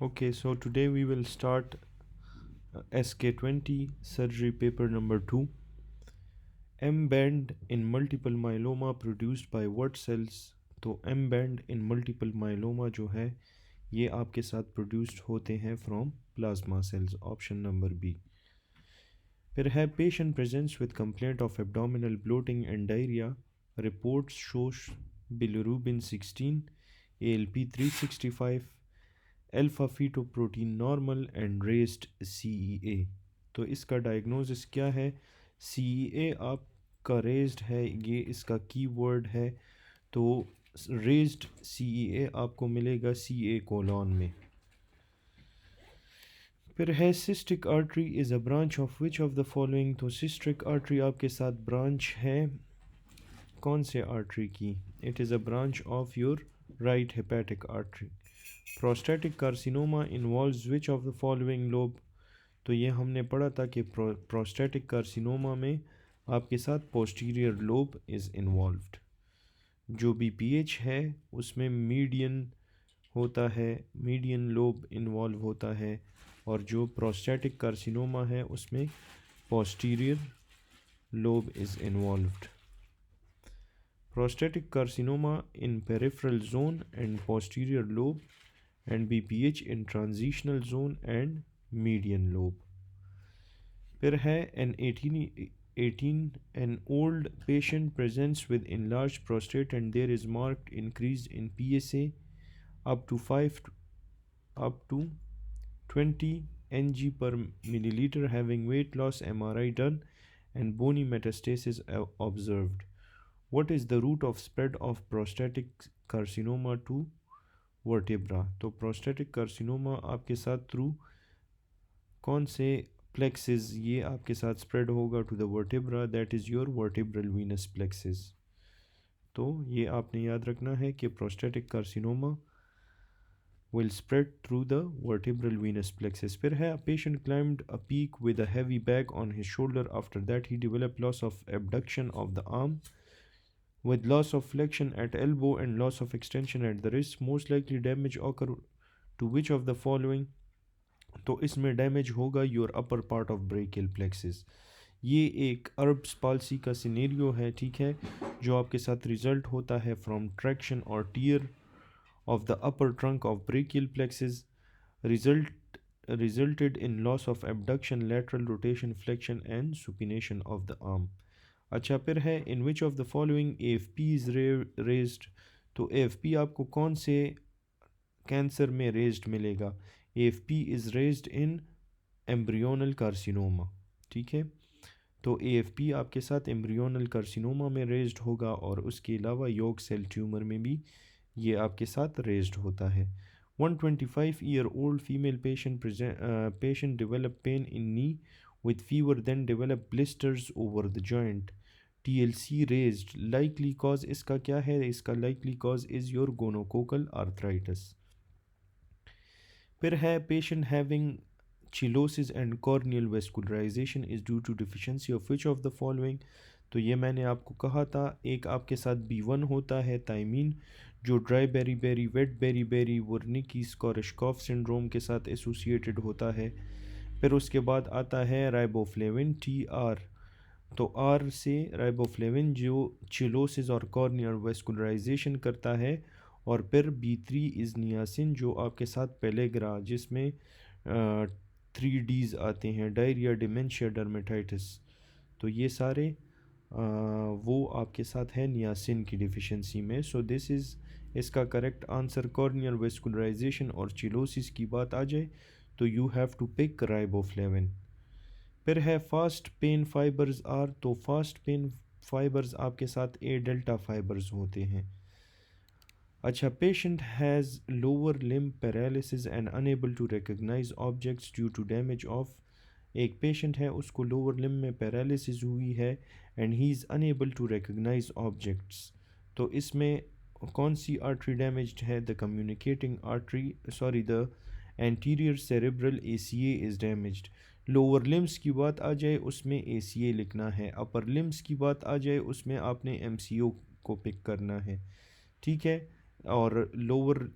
Okay, so today we will start SK20 surgery paper number 2. M-band in multiple myeloma produced by what cells? तो M-band in multiple myeloma जो है ये आपके साथ produced होते हैं from plasma cells, option number B. फिर है patient presents with complaint of abdominal bloating and diarrhoea, reports shows bilirubin 16, ALP 365, alpha fetoprotein normal and raised CEA। तो इसका डायग्नोसिस क्या है? CEA आपका रेज्ड है, ये इसका कीवर्ड है। तो रेज्ड CEA आपको मिलेगा CA कोलॉन में। फिर है cystic artery is a branch of which of the following. तो सिस्टिक आर्टरी आपके साथ ब्रांच है कौन से आर्टरी की? It is a branch of your right hepatic artery. Prostatic carcinoma involves which of the following lobe. तो ये हमने पढ़ा था कि प्रोस्टेटिक कार्सिनोमा में आपके साथ पोस्टीरियर लोब इज़ इन्वॉल्व्ड। जो BPH है उसमें मीडियन होता है, मीडियन लोब इन्वॉल्व होता है, और जो प्रोस्टेटिक कार्सिनोमा है उसमें posterior lobe is involved. Prostatic carcinoma in peripheral zone and posterior lobe, and BPH in transitional zone and median lobe. फिर है an old patient presents with enlarged prostate and there is marked increase in PSA up to 20 Ng per milliliter, having weight loss, MRI done and bony metastasis observed. What is the route of spread of prostatic carcinoma to vertebra? तो prostatic carcinoma आपके साथ through कौन से plexus ये आपके साथ spread होगा to the vertebra, that is your vertebral venous plexus। तो ये आपने याद रखना है कि prostatic carcinoma will spread through the vertebral venous plexus। फिर है a patient climbed a peak with a heavy bag on his shoulder, after that he developed loss of abduction of the arm with loss of flexion at elbow and loss of extension at the wrist, most likely damage occur to which of the following। तो इसमें damage होगा your upper part of brachial plexus. ये एक अर्ब्स palsy का scenario है, ठीक है, जो आपके साथ रिजल्ट होता है फ्रॉम ट्रैक्शन और tier of the upper trunk of brachial plexus, resulted in loss of abduction, lateral rotation, flexion and supination of the arm। अच्छा, फिर है in which of the following AFP is raised। तो AFP आपको कौन से cancer में raised मिलेगा? AFP is raised in embryonal carcinoma, ठीक है। तो AFP आपके साथ एम्ब्रियोनल कार्सिनोमा में रेज्ड होगा, और उसके अलावा योग सेल ट्यूमर में भी ये आपके साथ रेज्ड होता है। 125-year-old female patient develop pain in knee with fever, then develop blisters over the joint, TLC raised, likely cause इसका क्या है? इसका likely cause is your gonococcal arthritis। फिर है patient having chillosis and corneal vascularization is due to deficiency of which of the following। तो ये मैंने आपको कहा था, एक आपके साथ B1 होता है थायमीन, जो dry beriberi, wet beriberi, Wernicke's Korsakoff syndrome के साथ एसोसिएटेड होता है। फिर उसके बाद आता है राइबोफ्लेविन TR। तो आर से राइबोफ्लेविन जो चिलोसिस और कॉर्नियल वेस्कुलराइजेशन करता है, और फिर B3 इज़ नियासिन जो आपके साथ पेलेग्रा, जिसमें 3Ds आते हैं, डायरिया, डिमेंशिया, डर्मेटाइटिस। तो ये सारे वो आपके साथ है नियासिन की डिफिशिएंसी में। सो दिस इज़ इसका करेक्ट आंसर। कॉर्नियल वेस्कुलराइजेशन और चिलोसिस की बात आ जाए तो you have to pick riboflavin. फिर है फास्ट पेन फाइबर्स आर। तो फास्ट पेन फाइबर्स आपके साथ ए डेल्टा फाइबर्स होते हैं। अच्छा, patient has lower limb paralysis and unable to recognise objects due to damage of. एक पेशेंट है उसको लोअर लिम्ब में पैरालिसिस हुई है and he is enable to recognise objects. तो इसमें कौन सी आर्टरी डैमेज्ड है? The communicating artery, sorry the anterior cerebral ACA is damaged. Lower limbs की बात आ जाए उसमें ACA लिखना है, अपर लिम्स की बात आ जाए उसमें आपने MCO को पिक करना है, ठीक है। और लोअर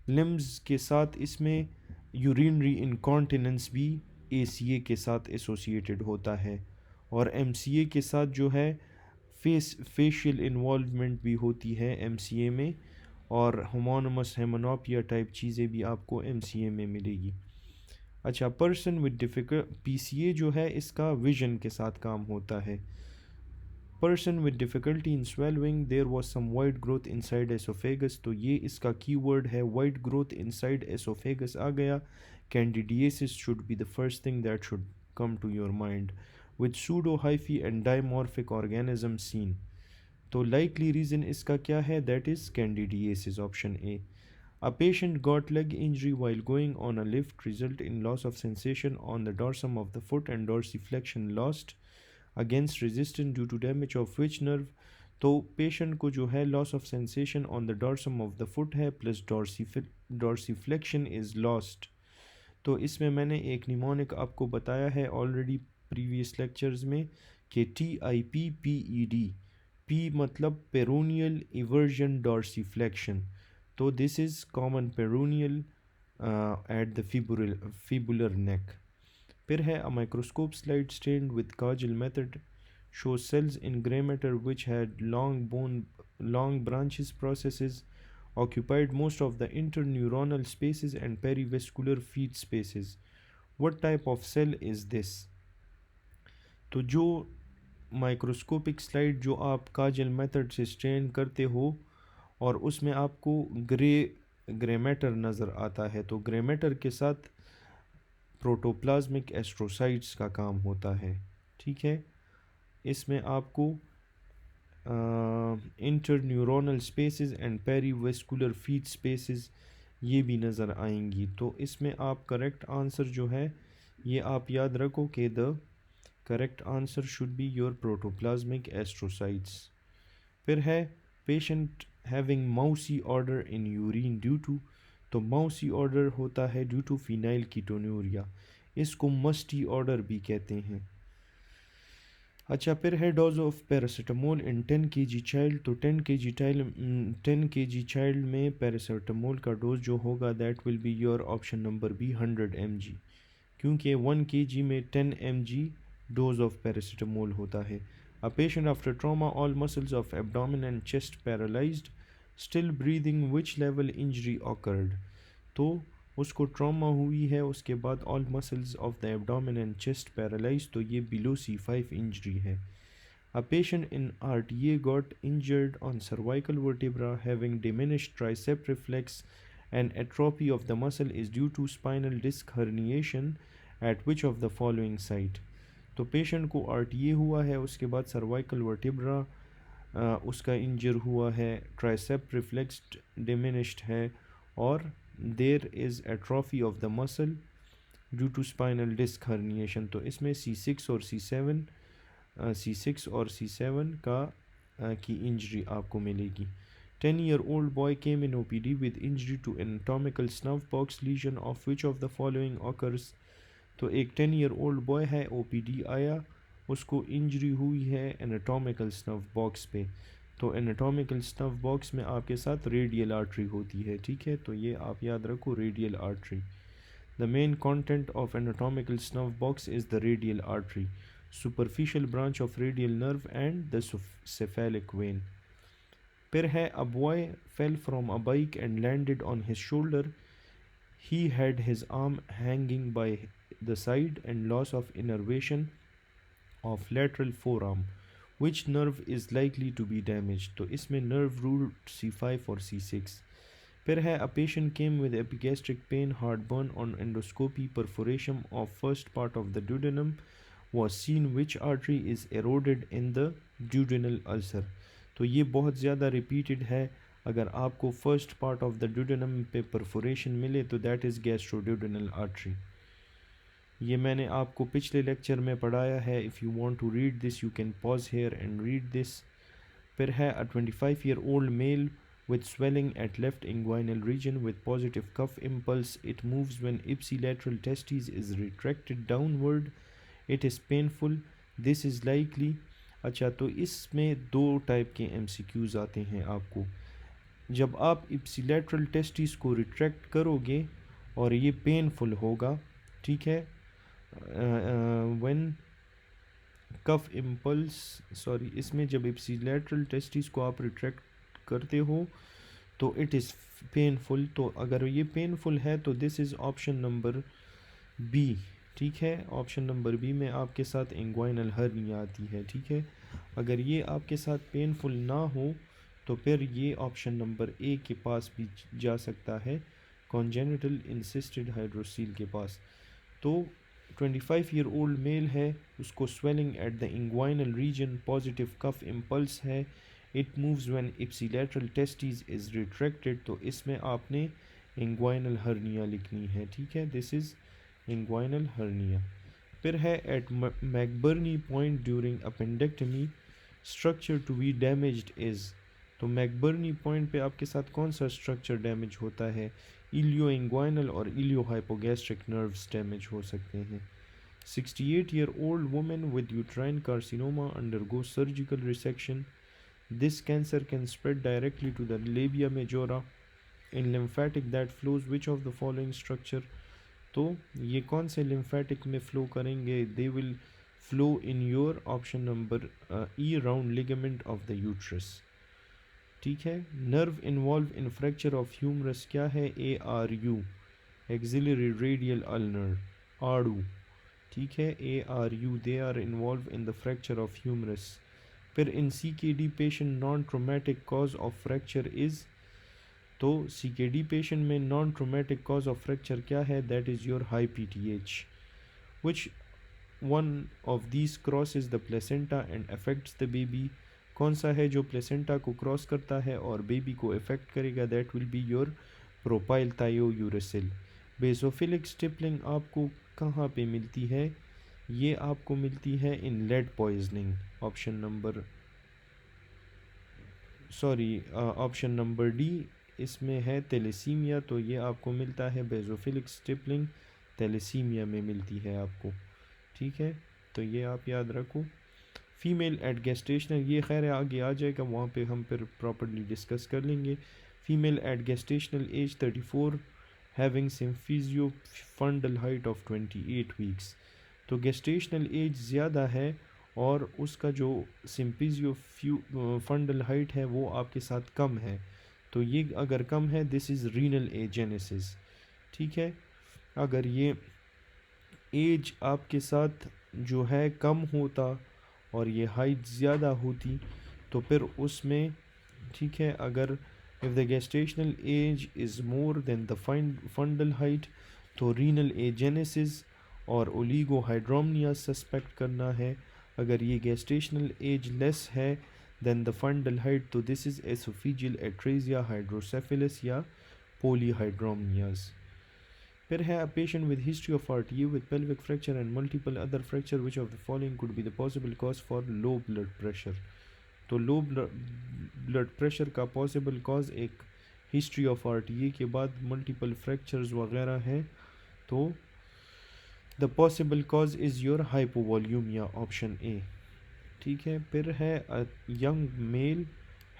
लिम्स के साथ इसमें यूरिनरी इनकॉन्टिनेंस भी ACA के साथ एसोसिएटेड होता है। और MCA के साथ जो है फेशियल इन्वॉल्वमेंट भी होती है MCA में, और होमोनमस हेमोनोपिया टाइप चीज़ें भी आपको MCA में मिलेगी। अच्छा, पर्सन विद डिफ़िकल्ट PCA जो है इसका विजन के साथ काम होता है। Person with difficulty in swallowing there was some white growth inside oesophagus, तो ये इसका कीवर्ड है, वाइट ग्रोथ इनसाइड एसोफेगस आ गया। Candidiasis should be the first thing that should come to your mind with pseudo hyphae and dimorphic organism seen. तो likely reason इसका क्या है, that is candidiasis, option A. A patient got leg injury while going on a lift, result in loss of sensation on the dorsum of the foot and dorsiflexion lost against resistance due to damage of which nerve। तो patient को जो है loss of sensation on the dorsum of the foot है, plus dorsiflexion is lost. तो इसमें मैंने एक mnemonic आपको बताया है ऑलरेडी प्रीवियस लेक्चर्स में कि TIPPED, पी मतलब पेरोनियल इवर्जन डॉर्सीफ्लेक्शन, तो this is common peroneal at the fibular neck. फिर है a microscope slide stained with काजल method shows cells in gray matter which had long branches processes occupied most of the interneuronal spaces and perivascular feed spaces। What type of cell is this? तो जो microscopic slide जो आप काजल method से strain करते हो और उसमें आपको ग्रे मैटर नज़र आता है, तो ग्रे मैटर के साथ प्रोटोप्लाज्मिक एस्ट्रोसाइट्स का काम होता है। ठीक है, इसमें आपको इंटरन्यूरोनल स्पेसेस एंड पेरीवेस्कुलर फीड स्पेसेस ये भी नज़र आएंगी। तो इसमें आप करेक्ट आंसर जो है ये आप याद रखो कि the correct answer should be your protoplasmic astrocytes. फिर है patient having mousy odour in urine due to, तो माउसी ऑर्डर होता है ड्यू टू फिनाइल कीटोन्यूरिया, इसको मस्टी ऑर्डर भी कहते हैं। अच्छा, फिर है dose of paracetamol in 10 kg child, तो 10 kg चाइल्ड में पैरासीटामोल का डोज जो होगा that will be your option number B 100 mg, क्योंकि 1 kg में 10 mg डोज ऑफ पैरासीटामोल होता है। A patient after trauma all muscles of abdomen and chest paralysed still breathing which level injury occurred, तो उसको trauma हुई है उसके बाद all muscles of the abdomen and chest paralyse, तो ये बिलो C5 इंजरी है। A patient in RTA got injured on cervical vertebra having diminished tricep reflex and atrophy of the muscle is due to spinal disc herniation at which of the following site, तो patient को RTA हुआ है उसके बाद cervical vertebra उसका इंजर हुआ है, tricep reflex diminished है, और there is atrophy of the muscle due to spinal disc herniation. तो इसमें C6 और C7 की इंजरी आपको मिलेगी। 10-year-old boy came in OPD with injury to anatomical snuff box lesion of which of the following occurs, तो एक 10-year-old boy है, OPD आया, उसको इंजरी हुई है एनाटॉमिकल स्नफ बॉक्स पे, तो एनाटॉमिकल स्नफ बॉक्स में आपके साथ रेडियल आर्टरी होती है। ठीक है, तो ये आप याद रखो, radial artery. The main content of anatomical snuff box is the radial artery, superficial branch of radial nerve and the cephalic vein. फिर है a boy fell from a bike and landed on his shoulder, he had his arm hanging by the side and loss of innervation of lateral forearm, which nerve is likely to be damaged, तो इसमें nerve root C5 और C6। फिर है a patient came with epigastric pain, heartburn on endoscopy, perforation of first part of the duodenum was seen, which artery is eroded in the duodenal ulcer, तो ये बहुत ज़्यादा repeated है। अगर आपको first part of the duodenum पे perforation मिले तो दैट इज़ गैस्ट्रोड्यूडेनल आर्टरी। ये मैंने आपको पिछले लेक्चर में पढ़ाया है। If you want to read this you can pause here and read this. फिर है अ 25-year-old मेल with swelling at left inguinal region with positive cuff impulse, it moves when ipsilateral testes is retracted downward, it is painful, this is likely। अच्छा, तो इसमें दो type के MCQs आते हैं आपको। जब आप इप्सिलेटरल टेस्टिस को रिट्रैक्ट करोगे और ये पेनफुल होगा, ठीक है। व्हेन कफ इम्पल्स, सॉरी, इसमें जब इप्सिलैटरल टेस्टिस को आप रिट्रैक्ट करते हो तो इट इज़ पेनफुल। तो अगर ये पेनफुल है तो this is option number B, ठीक है। ऑप्शन नंबर बी में आपके साथ इंग्वाइनल हर्निया आती है, ठीक है। अगर ये आपके साथ पेनफुल ना हो तो फिर ये ऑप्शन नंबर ए के पास भी जा सकता है, कॉन्जेनिटल इंसिस्टेड हाइड्रोसील के पास। तो 25 ईयर ओल्ड मेल है, उसको swelling at the inguinal region, positive cough impulse है, it moves when ipsilateral testis is retracted. तो इसमें आपने इंग्वाइनल हर्निया लिखनी है, ठीक है। This is inguinal hernia. फिर है at McBurney point during appendectomy structure to be damaged is. तो मैकबर्नी पॉइंट पे आपके साथ कौन सा स्ट्रक्चर डैमेज होता है? इलियो इंग्वाइनल और इलियो हाइपोगैस्ट्रिक नर्व्स डैमेज हो सकते हैं। 68 year old women with uterine carcinoma undergo surgical resection, this cancer can spread directly to the labia majora in lymphatic that flows which of the following structure. तो ये कौन से lymphatic में flow करेंगे? They will flow in your option number E round ligament of the uterus, ठीक है। Nerve involve in fracture of humerus क्या है? A R U, axillary radial ulnar, आड़ू, ठीक है। A R U, they are involve in the fracture of humerus. फिर in C K D patient non traumatic cause of fracture is. तो C K D patient में non traumatic cause of fracture क्या है? That is your high P T H. Which one of these crosses the placenta and affects the baby? कौन सा है जो placenta को cross करता है और बेबी को इफेक्ट करेगा? That will be your propylthiouracil. Basophilic stippling आपको कहाँ पे मिलती है? ये आपको मिलती है in lead poisoning, option number, sorry, option number D इसमें है थैलेसीमिया। तो ये आपको मिलता है बेसोफिलिक स्टिपलिंग थैलेसीमिया में मिलती है आपको, ठीक है। तो ये आप याद रखो। फीमेल एट गेस्टेशनल, ये खैर आगे आ जाएगा, वहाँ पे हम फिर प्रॉपर्ली डिस्कस कर लेंगे। Female at gestational age 34 having symphysio fundal height of 28 weeks. तो गेस्टेशनल एज ज़्यादा है और उसका जो सिम्फिजियो फंडल हाइट है वो आपके साथ कम है। तो ये अगर कम है, दिस इज़ रीनल एजेनेसिस, ठीक है। अगर ये एज आपके साथ जो है कम होता और ये हाइट ज़्यादा होती तो फिर उसमें, ठीक है, अगर if the gestational age is more than the fundal height तो रीनल एजेनेसिस और ओलिगोहाइड्रोमनिया सस्पेक्ट करना है। अगर ये गेस्टेशनल एज लेस है देन द फंडल हाइट तो दिस इज़ एसोफिजियल एट्रेजिया, हाइड्रोसेफेलस या पोलीहाइड्रोमनियाज। फिर है a patient with history of RTA with pelvic fracture and multiple other fracture, which of the following could be the possible cause for low blood pressure? तो low blood pressure का possible cause एक history of RTA के बाद multiple fractures वगैरह हैं। तो the possible cause is your hypovolaemia, option A, ठीक है। फिर है a young male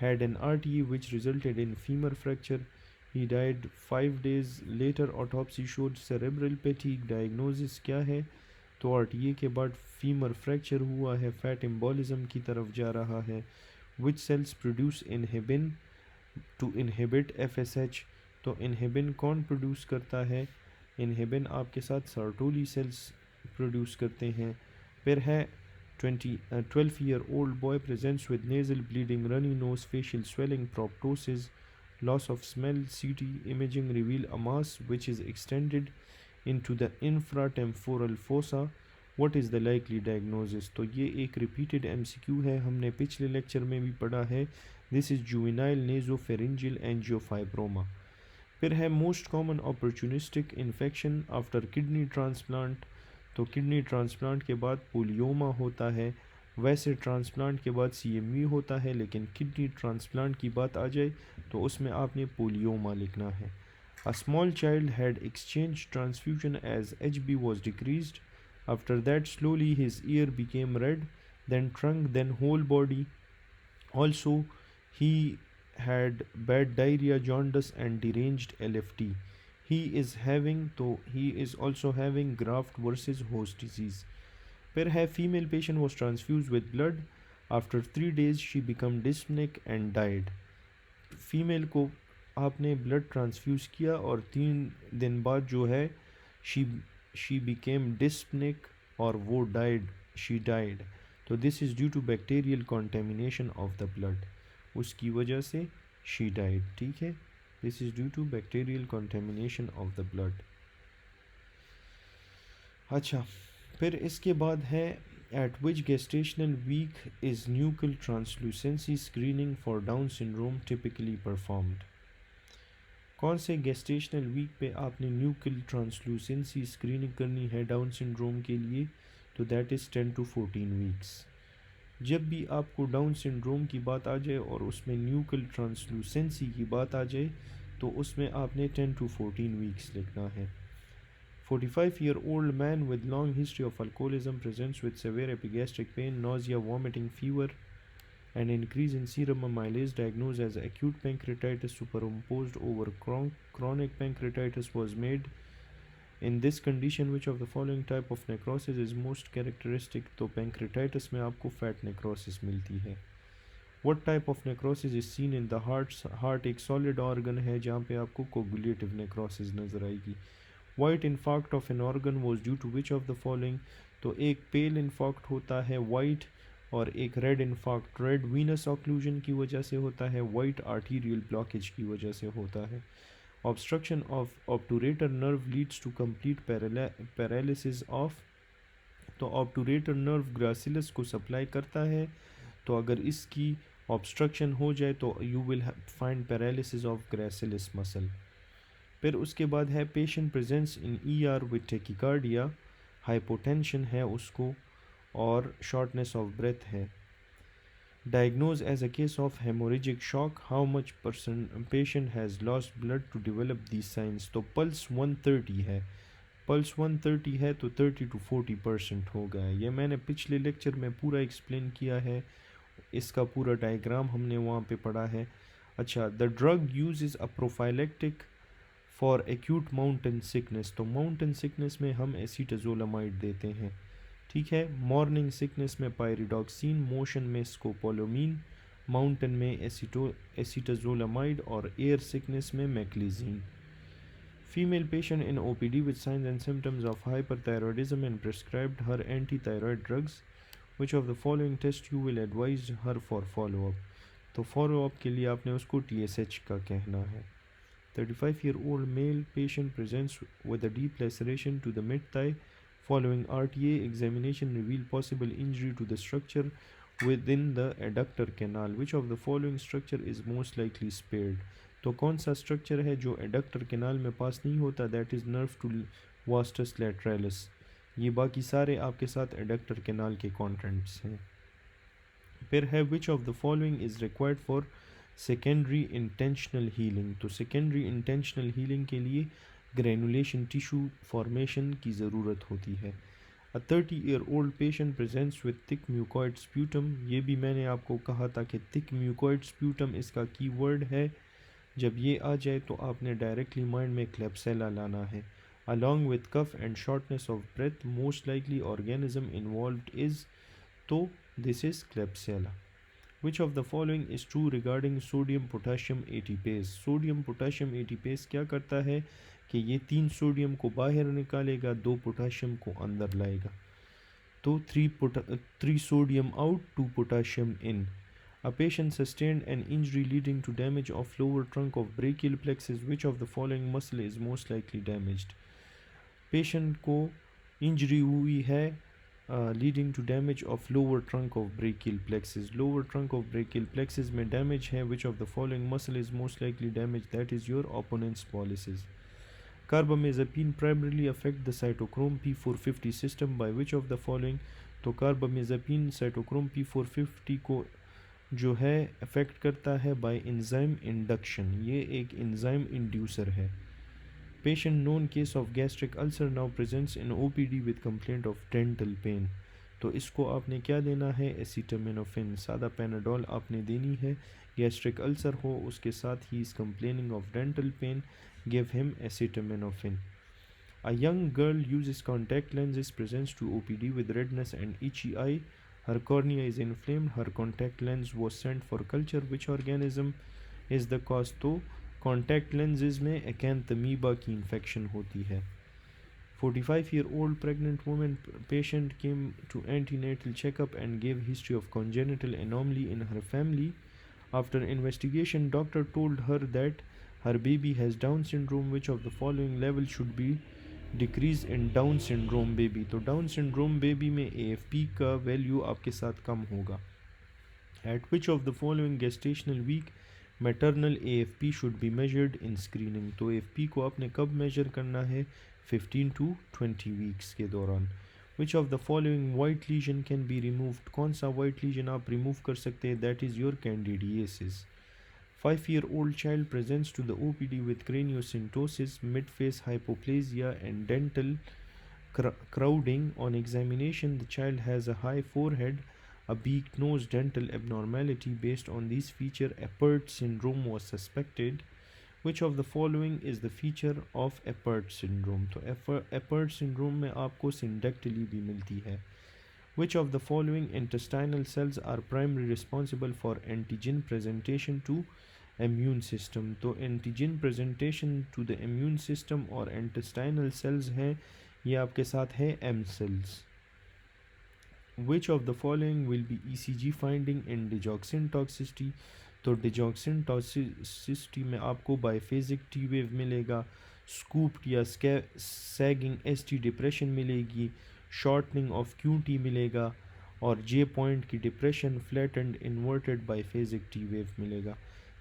had an RTA which resulted in femur fracture. He died 5 days later. Autopsy showed cerebral fatigue. Diagnosis क्या है? तो RTA के बाद फीमर फ्रैक्चर हुआ है, फैट एम्बोलिज्म की तरफ जा रहा है। Which cells produce inhibin to inhibit FSH? तो इनहिबिन कौन प्रोड्यूस करता है? इनहिबिन आपके साथ सर्टोली सेल्स प्रोड्यूस करते हैं। फिर है 12 year old boy presents with nasal bleeding, runny nose, facial swelling, proptosis, loss of smell. CT imaging reveal a mass which is extended into the infratemporal fossa. What is the likely diagnosis? तो ये एक repeated MCQ है, हमने पिछले lecture में भी पढ़ा है। This is juvenile nasopharyngeal angiofibroma. फिर है most common opportunistic infection after kidney transplant. तो किडनी ट्रांसप्लांट के बाद पोलियोमा होता है। वैसे ट्रांसप्लांट के बाद CMV होता है, लेकिन किडनी ट्रांसप्लांट की बात आ जाए तो उसमें आपने पोलियोमा लिखना है। A small child had exchange transfusion as HB was decreased. After that slowly his ear became red, then trunk, then whole body. Also he had bad diarrhea, jaundice and deranged LFT. He is having, तो he is also having graft versus host disease. फिर है female patient was transfuse with blood, after 3 days she become dyspnoeic and died. Female को आपने blood transfuse किया और 3 दिन बाद जो है शी शी बिकेम डिस्पनिक और वो डाइड, शी डाइड। तो this is due to bacterial contamination of the blood, उसकी वजह से शी डाइड। ठीक है, this is due to bacterial contamination of the blood. अच्छा, फिर इसके बाद है at which gestational week is nuchal translucency screening for Down syndrome typically performed. कौन से गेस्टेशनल वीक पे आपने न्यूकल ट्रांसलूसेंसी स्क्रीनिंग करनी है डाउन सिंड्रोम के लिए? तो दैट इज़ 10 to 14 वीक्स। जब भी आपको डाउन सिंड्रोम की बात आ जाए और उसमें न्यूकल ट्रांसलूसेंसी की बात आ जाए तो उसमें आपने 10 to 14 वीक्स लिखना है। 45-year-old man with long history of alcoholism presents with severe epigastric pain, nausea, vomiting, fever, and increase in serum amylase, diagnosed as acute pancreatitis superimposed over chronic pancreatitis was made. In this condition, which of the following type of necrosis is most characteristic? तो pancreatitis में आपको fat necrosis मिलती है। What type of necrosis is seen in the heart? Heart एक solid organ है जहाँ पे आपको coagulative necrosis नज़र आएगी। White infarct of an organ was due to which of the following? तो एक pale infarct होता है white, और एक red infarct red venous occlusion की वजह से होता है, white arterial blockage की वजह से होता है। Obstruction of obturator nerve leads to complete paralysis of, तो obturator nerve gracilis को सप्लाई करता है, तो अगर इसकी obstruction हो जाए तो you will find paralysis of gracilis muscle। फिर उसके बाद है patient presents in ER with tachycardia, hypotension है उसको और शॉर्टनेस ऑफ ब्रेथ है। Diagnose as a case of haemorrhagic shock, how much patient has lost blood to develop these signs? तो pulse 130 है, पल्स 130 है तो 30 to 40% हो गया। ये मैंने पिछले लेक्चर में पूरा एक्सप्लेन किया है, इसका पूरा डायग्राम हमने वहाँ पे पढ़ा है। अच्छा, the drug use is a prophylactic for acute mountain sickness, तो माउंटेन सिकनेस में हम एसीटाजोलामाइड देते हैं। ठीक है, मॉर्निंग सिकनेस में पायरिडॉक्सिन, मोशन में स्कोपोलोमीन, माउंटेन में एसीटाजोलामाइड और एयर सिकनेस में meclizine. Female patient in OPD with signs and symptoms of hyperthyroidism and prescribed her anti-thyroid drugs. Which of the following test you will advise her for follow-up? तो follow-up के लिए आपने उसको TSH का कहना है। 35-year-old male patient presents with a deep laceration to the mid-thigh. Following RTA examination revealed possible injury to the structure within the adductor canal. Which of the following structure is most likely spared? तो कौन सा structure है जो adductor canal में pass नहीं होता? That is nerve to vastus lateralis. ये बाकी सारे आपके साथ एडक्टर कैनाल के कॉन्टेंट्स हैं। फिर है which of the following is required for secondary intentional healing? तो सेकेंडरी इंटेंशनल हीलिंग के लिए ग्रैनुलेशन टिश्यू फॉर्मेशन की ज़रूरत होती है। अ 30-year-old patient presents with thick mucoid sputum, ये भी मैंने आपको कहा था कि थिक म्यूकॉइड स्प्यूटम इसका कीवर्ड है। जब ये आ जाए तो आपने डायरेक्टली माइंड में क्लेप्सेला लाना है। Along with cough and shortness of breath, most likely organism involved is, तो this is Klebsiella. Which of the following is true regarding sodium potassium ATPase? Sodium potassium ATPase क्या करता है कि ये 3 sodium को बाहर निकालेगा, 2 पोटाशियम को अंदर लाएगा। तो 3 sodium out, 2 potassium in. A patient sustained an injury leading to damage of lower trunk of brachial plexus. Which of the following muscle is most likely damaged? Patient को इंजरी हुई है leading to damage of lower trunk of brachial plexus. Lower trunk of brachial plexus में damage है. Which of the following muscle is most likely damaged? That is your opponent's pollicis. Carbamazepine primarily affect the cytochrome P450 system by which of the following? तो कार्बामेज़ापिन cytochrome P450 को जो है affect करता है bye enzyme induction, ये एक enzyme inducer है। Patient known case of gastric ulcer now presents in OPD with complaint of dental pen, तो इसको आपने क्या देना है? एसिटामिनोफेन, सादा पैनाडोल आपने देनी है गैस्ट्रिक अल्सर हो, उसके साथ he is complaining of dental pen, give him acetaminophen. A young girl uses contact lenses, presents to OPD with redness and itchy eye. Her cornea is inflamed. Her contact lens was sent for culture. Which organism is the cause? तो contact lenses में acanthamoeba की infection होती है. 45-year-old pregnant woman patient came to antenatal checkup and gave history of congenital anomaly in her family. After investigation, doctor told her that her baby has Down syndrome. Which of the following level should be decrease in Down syndrome baby? तो Down syndrome baby में AFP का value आपके साथ कम होगा. At which of the following gestational week maternal AFP should be measured in screening? तो AFP को आपने कब मेजर करना है? 15 to 20 वीक्स के दौरान. Which of the following white lesion can be removed? कौन सा वाइट लीजन आप रिमूव कर सकते हैं? That is your candidiasis. 5-year-old child presents to the OPD with craniosynostosis, mid-face hypoplasia and dental crowding. On examination, the child has a high forehead, a beaked nose, dental abnormality. Based on these features, Apert syndrome was suspected. Which of the following is the feature of Apert syndrome? तो Apert syndrome में आपको syndactyly भी मिलती है. Which of the following intestinal cells are primarily responsible for antigen presentation to immune system? तो antigen presentation to the immune system और intestinal cells हैं, ये आपके साथ है M cells. Which of the following will be ECG finding in digoxin toxicity? तो digoxin toxicity में आपको biphasic T wave मिलेगा, scooped या sagging ST depression मिलेगी, शॉर्टनिंग ऑफ QT मिलेगा और J पॉइंट की depression, flat and inverted biphasic T wave मिलेगा.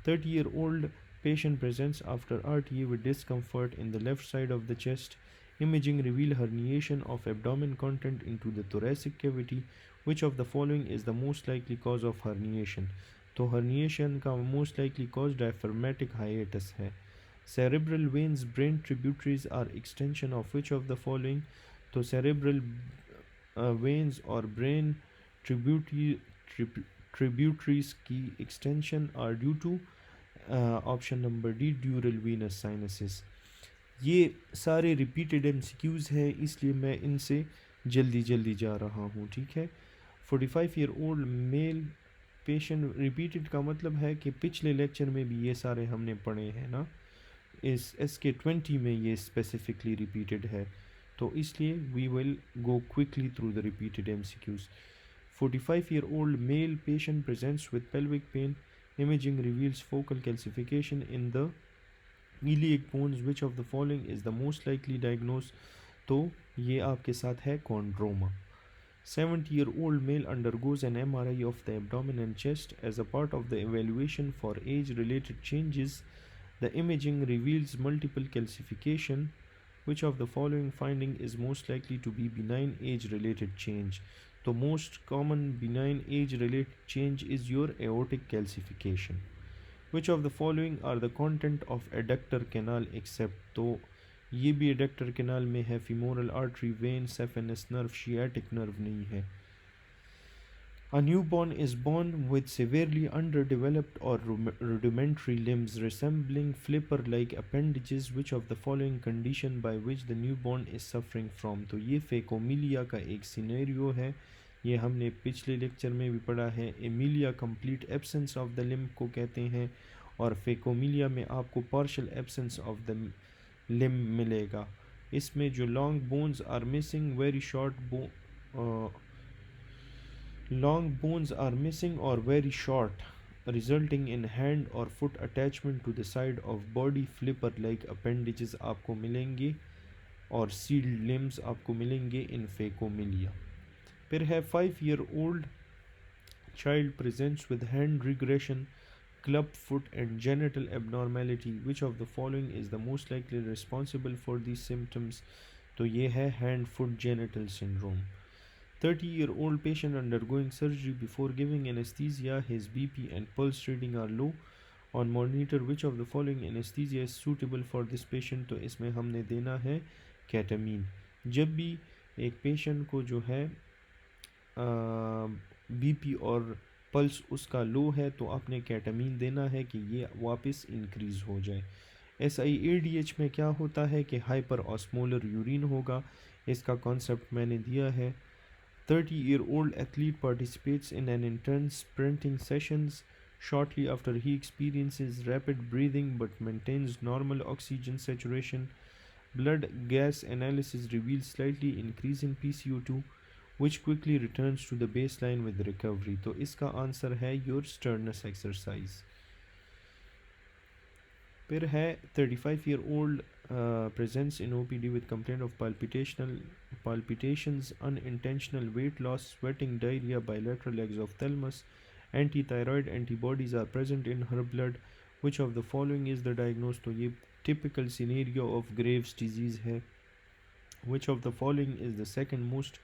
30-year-old patient presents after RTA with discomfort in the left side of the chest. Imaging reveal herniation of abdomen content into the thoracic cavity. Which of the following is the most likely cause of herniation? तो herniation का most likely cause diaphragmatic hiatus है. Cerebral veins, brain tributaries are extension of which of the following? तो cerebral veins और brain tributaries की extension are due to option number D, dural venous sinuses. ये सारे repeated MCQs हैं, इसलिए मैं इनसे जल्दी जा रहा हूँ. ठीक है. 45-year-old male patient repeated का मतलब है कि पिछले लेक्चर में भी ये सारे हमने पढ़े हैं ना, इस SK20 में ये स्पेसिफिकली रिपीटेड है, तो इसलिए we will go quickly through the repeated MCQs. 45-year-old male patient presents with pelvic pain. Imaging reveals focal calcification in the iliac bones. Which of the following is the most likely diagnosis? तो ये आपके साथ है chondroma. 70-year-old male undergoes an MRI of the abdomen and chest as a part of the evaluation for age-related changes. The imaging reveals multiple calcification. Which of the following finding is most likely to be benign age-related change? The most common benign age-related change is your aortic calcification. Which of the following are the content of adductor canal except? तो ये भी adductor canal में है, femoral artery, vein, saphenous nerve, sciatic nerve नहीं है. A newborn is born with severely underdeveloped or rudimentary limbs resembling flipper-like appendages. Which of the following condition by which the newborn is suffering from? तो ये फेकोमिलिया का एक scenario है, ये हमने पिछले लेक्चर में भी पढ़ा है. Amelia complete absence of the limb को कहते हैं और फेकोमिलिया में आपको partial absence of the limb मिलेगा. इसमें जो long bones are missing, very short long bones are missing or very short, resulting in hand or foot attachment to the side of body. Flipper like appendages आपको मिलेंगे और sealed limbs आपको मिलेंगे in phacomilia. फिर है 5-year-old child presents with hand regression, club foot and genital abnormality. Which of the following is the most likely responsible for these symptoms? तो ये है hand foot genital syndrome. 30-year-old patient undergoing surgery. Before giving anesthesia, his BP and pulse reading are low. On monitor, which of the following anesthesia is suitable for this patient? तो इसमें हमने देना है केटामीन. जब भी एक पेशेंट को जो है बीपी और पल्स उसका लो है तो आपने केटामीन देना है कि ये वापस इंक्रीज़ हो जाए। SIADH में क्या होता है कि हाइपर ऑस्मोलर यूरिन होगा, इसका कॉन्सेप्ट मैंने दिया है। 30-year-old athlete participates in an intense sprinting sessions shortly after he experiences rapid breathing but maintains normal oxygen saturation. Blood gas analysis reveals slightly increase in PCO2 which quickly returns to the baseline with recovery. तो इसका answer है your sternus exercise। फिर है 35-year-old presents in OPD with complaint of palpitations, unintentional weight loss, sweating, diarrhea, bilateral exophthalmos. Anti-thyroid antibodies are present in her blood. Which of the following is the diagnosis? तो ये typical scenario of Graves' disease है। Which of the following is the second most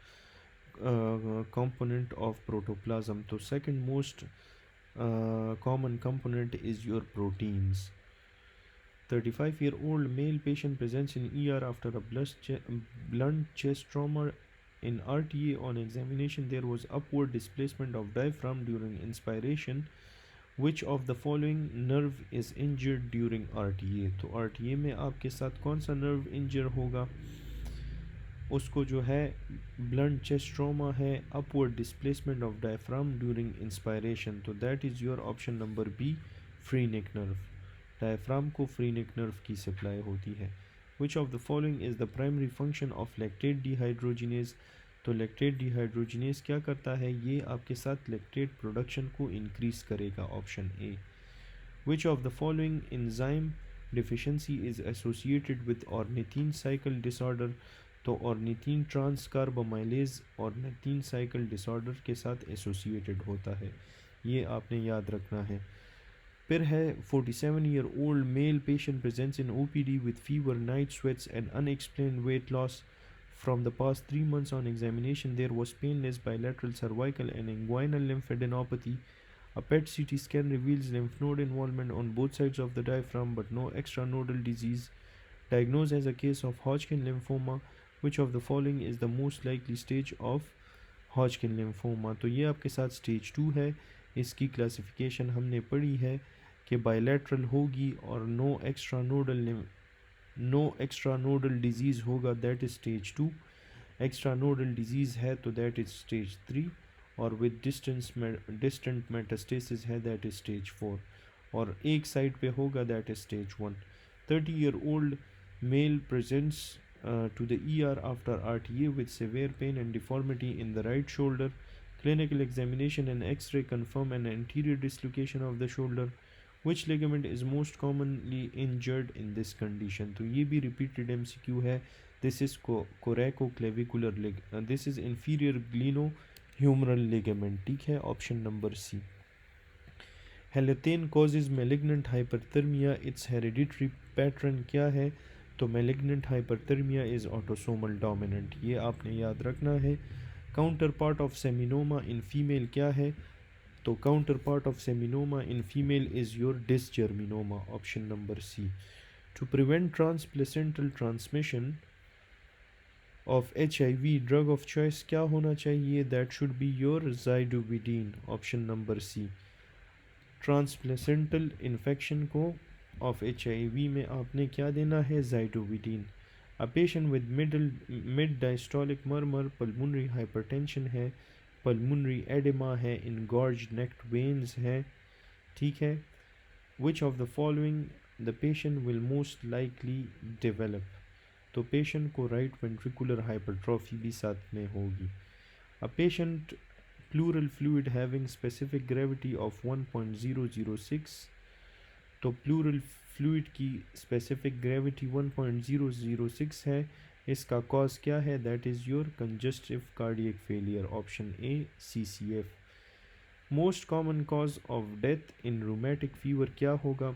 component of protoplasm? तो second most common component is your proteins। 35-year-old male patient presents in ER after a blunt chest trauma. In RTA on examination there was upward displacement of diaphragm during inspiration. Which of the following nerve is injured during RTA? तो RTA में आपके साथ कौन सा nerve injure होगा? उसको जो है blunt chest trauma है, upward displacement of diaphragm during inspiration, तो that is your option number B, free neck nerve। Diaphragm को फ्री नेक नर्व की सप्लाई होती है। Which of the following is the primary function of lactate dehydrogenase? तो lactate dehydrogenase क्या करता है? ये आपके साथ लैक्टेट प्रोडक्शन को इंक्रीज करेगा, option A. Which of the following enzyme deficiency is associated with ornithine cycle disorder? तो ऑर्निथीन ट्रांसकार्बोमाइलेज ऑर्निथीन साइकिल डिसऑर्डर के साथ एसोसिएटेड होता है, ये आपने याद रखना है। फिर है 47-year-old male patient presents in OPD with fever, night sweats and unexplained weight loss. From the past 3 months on examination there was painless bilateral cervical and inguinal lymphadenopathy. A PET CT scan reveals lymph node involvement on both sides of the diaphragm but no extranodal disease. Diagnosed as a case of Hodgkin lymphoma. Which of the following is the most likely stage of Hodgkin lymphoma? तो ये आपके साथ stage 2 है। इसकी classification हमने पढ़ी है कि बायलैटरल होगी और नो एक्स्ट्रा नोडल डिजीज़ होगा, that is stage 2। Extra nodal disease है तो दैट इज़ स्टेज 3, और विद डिस्टेंट मेटास्टेसिस है दैट इज़ स्टेज 4, और एक साइड पे होगा that is stage 1। 30-year-old male presents to the ER after RTA with severe pain and deformity in the right shoulder. Clinical examination and X-ray confirm an anterior dislocation of the shoulder. Which ligament is most commonly injured in this condition? तो ये भी repeated MCQ है। This is coracoclavicular ligament. This is inferior glenohumeral ligament। ठीक है, option number C. Halothane causes malignant hyperthermia. Its hereditary pattern क्या है? तो malignant hyperthermia is autosomal dominant, ये आपने याद रखना है। Counterpart of seminoma in female क्या है? तो counterpart of seminoma in female is your dysgerminoma, option number C। To prevent transplacental transmission of HIV, drug of choice क्या होना चाहिए? That should be your zidovudine, option number C। Transplacental infection को of HIV में आपने क्या देना है? Zidovudine. A patient with mid diastolic murmur, pulmonary hypertension है, पल्मोनरी एडिमा है, इनगॉर्ज्ड नेक वेन्स है। ठीक है, which of the following the patient will most likely develop? तो पेशेंट को राइट वेंट्रिकुलर हाइपरट्रॉफी भी साथ में होगी। A patient pleural fluid having specific gravity of 1.006, तो pleural fluid की specific gravity 1.006 है। इसका cause क्या है? that is your congestive cardiac failure, option A CCF। most common cause of death in rheumatic fever क्या होगा?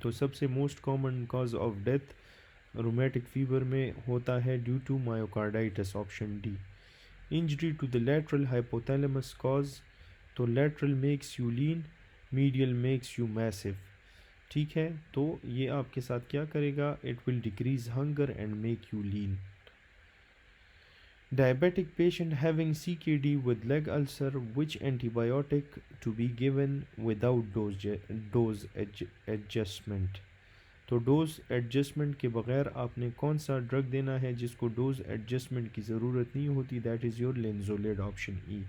तो सबसे most common cause of death rheumatic fever में होता है due to myocarditis, option D। Injury to the lateral hypothalamus cause, तो lateral makes you lean, medial makes you massive। ठीक है, तो ये आपके साथ क्या करेगा? It will decrease hunger and make you lean। Diabetic patient having CKD with leg ulcer, which antibiotic to be given without dose adjustment? तो dose adjustment के बगैर आपने कौन सा ड्रग देना है जिसको डोज एडजस्टमेंट की ज़रूरत नहीं होती? That is your linezolid, option E.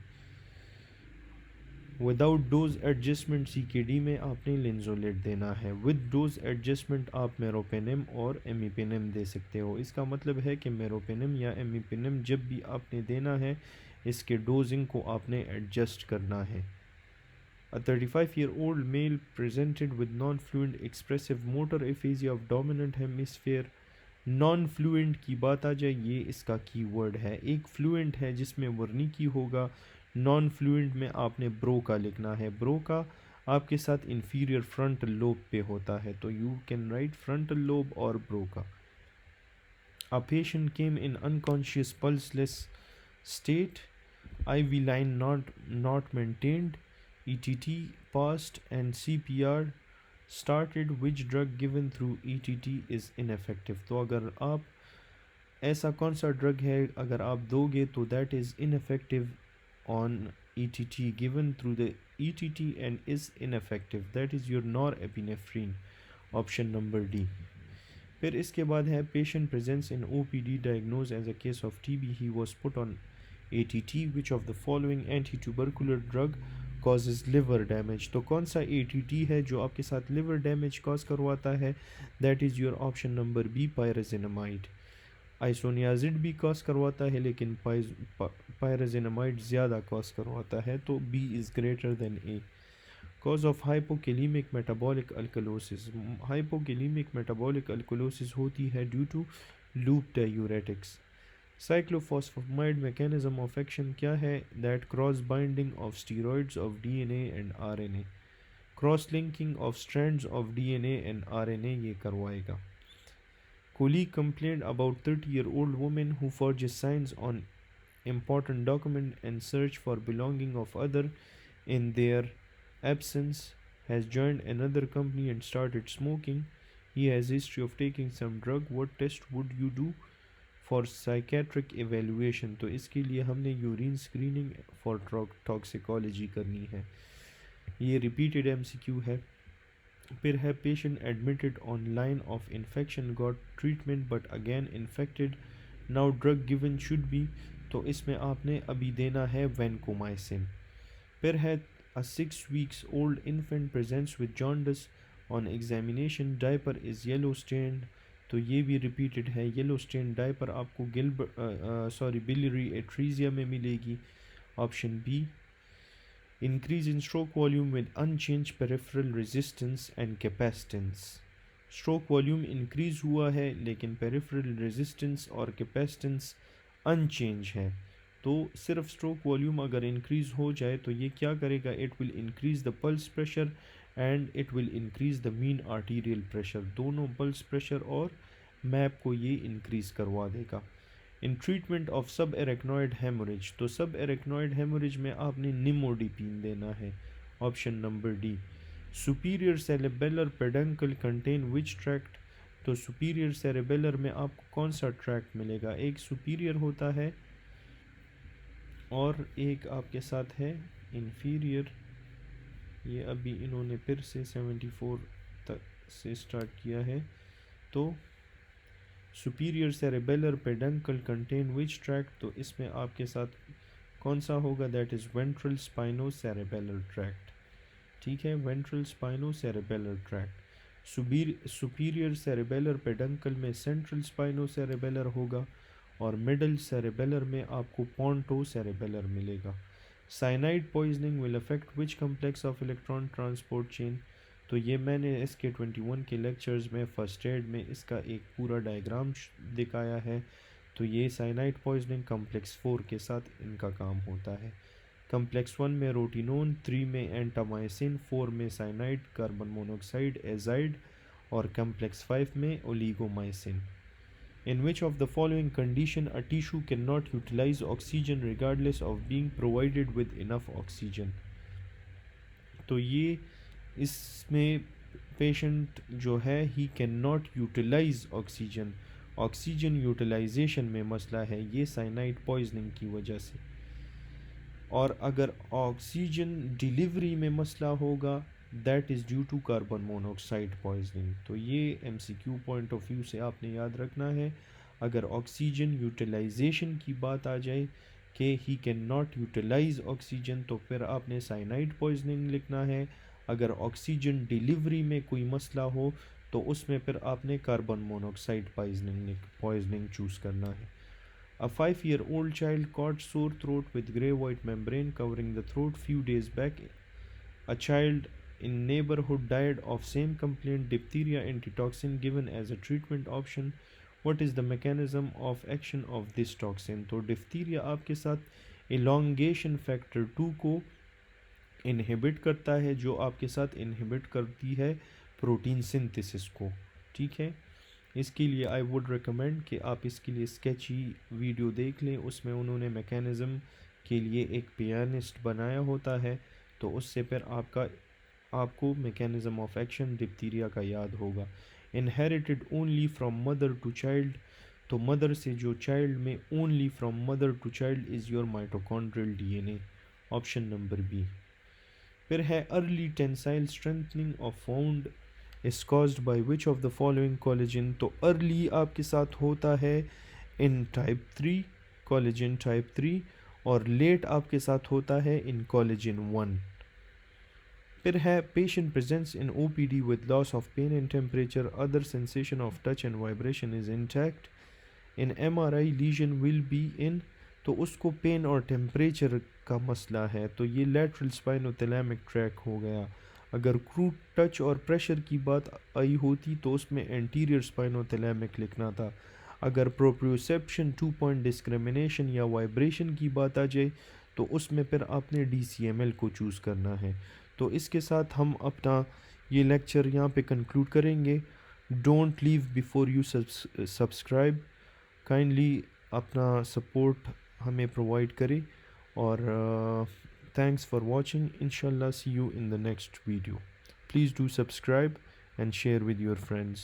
Without dose adjustment CKD में आपने लेंजोलेट देना है। विद डोज एडजस्टमेंट आप मेरोपेनम और एमिपेनम दे सकते हो। इसका मतलब है कि मेरोपेनम या एमिपेनम जब भी आपने देना है, इसके डोजिंग को आपने एडजस्ट करना है। A 35-year-old male presented with non-fluent expressive motor aphasia of dominant hemisphere। Non fluent की बात आ जाए, ये इसका कीवर्ड है। एक फ्लुएंट है जिसमें वर्निकी होगा, नॉन फ्लुएंट में आपने ब्रोका लिखना है। ब्रोका आपके साथ इंफीरियर फ्रंटल लोब पे होता है, तो you can write frontal lobe और Broca. A patient came in unconscious pulseless state, IV line not maintained, ETT passed and CPR started, which drug given through ETT is ineffective। तो अगर आप ऐसा कौन सा ड्रग है अगर आप दोगे तो that is ineffective on ETT, given through the ETT and is ineffective, that is your norepinephrine, option number D। फिर इसके बाद है patient presents in OPD diagnosed as a case of TB, he was put on ATT, which of the following anti-tubercular drug causes liver damage? तो कौन सा ATT है जो आपके साथ liver damage cause करवाता है? That is your option number B, pyrazinamide। Isoniazid भी कॉज करवाता है लेकिन पायराजिनामाइड ज़्यादा कॉज करवाता है, तो B is greater than A। Cause of hypokalaemic metabolic alkalosis. Hypokalaemic metabolic alkalosis होती है due to loop diuretics. Cyclophosphamide mechanism of action क्या है? That cross binding of steroids of DNA and RNA, cross linking of strands of DNA and RNA ये करवाएगा। Colleague complained about 30-year-old woman who forges signs on important document and search for belonging of other in their absence, has joined another company and started smoking. He has history of taking some drug. What test would you do for psychiatric evaluation? तो इसके लिए हमने urine screening for toxicology करनी है। ये repeated MCQ है। फिर है patient admitted on line of infection, got treatment but again infected, now drug given should be, तो इसमें आपने अभी देना है वैनकोमाइसिन। फिर है a 6 weeks old infant presents with jaundice on examination, diaper is yellow stained, तो ये भी रिपीटेड है। येलो स्टेन डायपर आपको बिलियरी एट्रीजिया में मिलेगी, option B. Increase in stroke volume with unchanged peripheral resistance and capacitance। stroke volume increase हुआ है लेकिन peripheral resistance और capacitance unchanged है। तो सिर्फ stroke volume अगर increase हो जाए तो ये क्या करेगा? It will increase the pulse pressure and it will increase the mean arterial pressure। दोनों pulse pressure और MAP को ये increase करवा देगा। इन ट्रीटमेंट ऑफ सब एरेक्नॉइड हेमोरेज, तो सब एरेक्नॉइड हेमोरेज में आपने निमोडिपिन देना है, option number D. Superior cerebellar peduncle contain which tract, तो सुपीरियर सेरेबेलर में आपको कौन सा ट्रैक्ट मिलेगा? एक सुपीरियर होता है और एक आपके साथ है इन्फीरियर। ये अभी इन्होंने फिर से 74 तक से स्टार्ट किया है। तो superior cerebellar peduncle contain which tract, तो इसमें आपके साथ कौन सा होगा? That is ventral spinocerebellar tract. ठीक है, ventral spinocerebellar tract. Superior cerebellar peduncle में सेंट्रल स्पाइनो सेरेबेलर होगा और मिडल सेरेबेलर में आपको पोंटो सेरेबेलर मिलेगा। Cyanide poisoning will affect which complex of electron transport chain, तो ये मैंने इसके 21 के लेक्चर्स में फर्स्ट एड में इसका एक पूरा डायग्राम दिखाया है। तो ये साइनाइड पॉइजनिंग कम्प्लेक्स 4 के साथ इनका काम होता है। कम्प्लेक्स 1 में रोटिनोन, 3 में एंटामाइसिन, 4 में साइनाइड कार्बन मोनोऑक्साइड एजाइड और कम्प्लेक्स 5 में ओलिगोमाइसिन। In which of the following condition a tissue cannot utilize oxygen regardless of being provided with enough oxygen? तो ये इसमें पेशेंट जो है he can not utilise oxygen. Oxygen utilisation में मसला है, ये साइनाइड पॉइजनिंग की वजह से। और अगर ऑक्सीजन डिलीवरी में मसला होगा, that is due to carbon monoxide poisoning. तो ये एमसीक्यू पॉइंट ऑफ व्यू से आपने याद रखना है। अगर ऑक्सीजन यूटिलाइजेशन की बात आ जाए कि he can not utilise oxygen, तो फिर आपने साइनाइड पॉइजनिंग लिखना है। अगर ऑक्सीजन डिलीवरी में कोई मसला हो तो उसमें फिर आपने कार्बन मोनोऑक्साइड पॉइजनिंग चूज़ करना है। A 5-year-old child caught sore throat with grey-white membrane covering the throat few days back. A child in neighborhood died of same complaint, diphtheria antitoxin given as a treatment option. What is the mechanism of action of this toxin? तो diphtheria आपके साथ elongation factor 2 को inhibit करता है, जो आपके साथ inhibit करती है प्रोटीन सिंथेसिस को। ठीक है, इसके लिए आई वुड रिकमेंड कि आप इसके लिए स्केची वीडियो देख लें। उसमें उन्होंने मैकेनिज़्म के लिए एक पियानिस्ट बनाया होता है, तो उससे फिर आपको मैकेनिज़्म ऑफ एक्शन डिप्थीरिया का याद होगा। Inherited only from mother to child, तो मदर से जो चाइल्ड में, only from mother to child is your mitochondrial DNA, option number B. फिर है early tensile strengthening of found is caused by which of the following collagen. तो early आपके साथ होता है इन टाइप 3 कोलेजन टाइप 3, और लेट आपके साथ होता है इन कोलेजन 1। फिर है patient presents in OPD with loss of pain and temperature, other sensation of touch and vibration is intact, in MRI lesion will be in, तो उसको पेन और टेम्परेचर का मसला है, तो ये लेटरल स्पाइनोथैलेमिक ट्रैक हो गया। अगर क्रूड टच और प्रेशर की बात आई होती तो उसमें एंटीरियर स्पाइनोथैलेमिक लिखना था। अगर प्रोप्रियोसेप्शन, 2 पॉइंट डिस्क्रिमिनेशन या वाइब्रेशन की बात आ जाए तो उसमें फिर आपने DCML को चूज़ करना है। तो इसके साथ हम अपना ये लेक्चर यहाँ पे कंक्लूड करेंगे। Don't leave before you subscribe, kindly अपना सपोर्ट हमें प्रोवाइड करें, और thanks for watching. Inshallah, see you in the next video. Please do subscribe and share with your friends.